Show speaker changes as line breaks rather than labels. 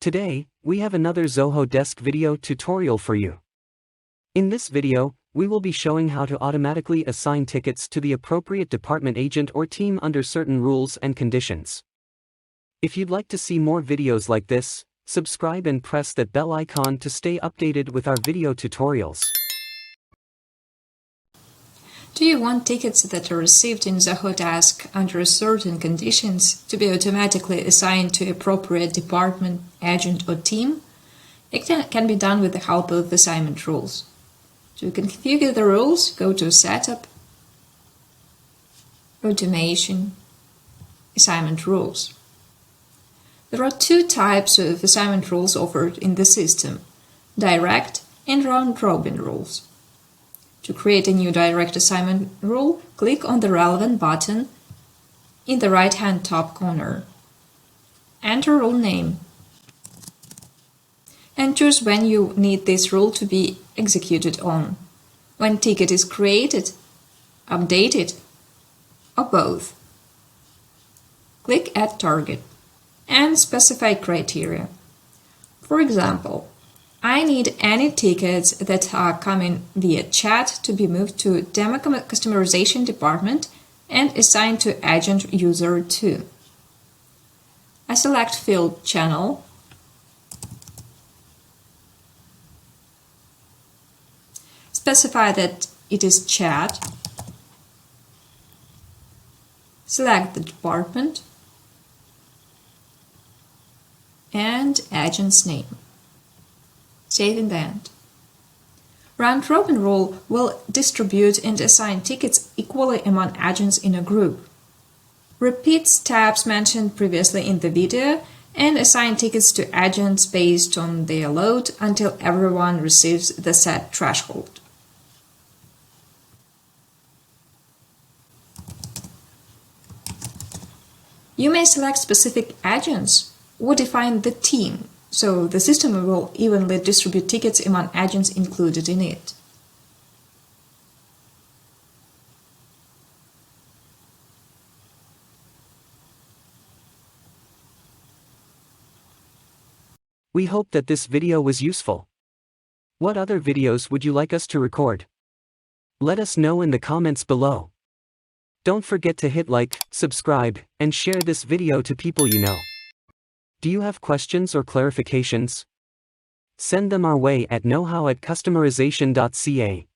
Today, we have another Zoho Desk video tutorial for you. In this video, we will be showing how to automatically assign tickets to the appropriate department agent or team under certain rules and conditions. If you'd like to see more videos like this, subscribe and press that bell icon to stay updated with our video tutorials.
Do you want tickets that are received in Zoho Desk under certain conditions to be automatically assigned to appropriate department, agent, or team? It can be done with the help of assignment rules. To configure the rules, go to Setup, Automation, Assignment Rules. There are two types of assignment rules offered in the system: direct and round-robin rules. To create a new direct assignment rule, click on the relevant button in the right-hand top corner. Enter rule name and choose when you need this rule to be executed on: when ticket is created, updated, or both. Click Add Target and specify criteria. For example, I need any tickets that are coming via chat to be moved to Demo Customization department and assigned to Agent User 2. I select Field Channel, specify that it is chat, select the department, and agent's name. Save and end. Round-robin rule will distribute and assign tickets equally among agents in a group. Repeat steps mentioned previously in the video and assign tickets to agents based on their load until everyone receives the set threshold. You may select specific agents or define the team, so the system will evenly distribute tickets among agents included in it.
We hope that this video was useful. What other videos would you like us to record? Let us know in the comments below. Don't forget to hit like, subscribe, and share this video to people you know. Do you have questions or clarifications? Send them our way at knowhow@customerization.ca.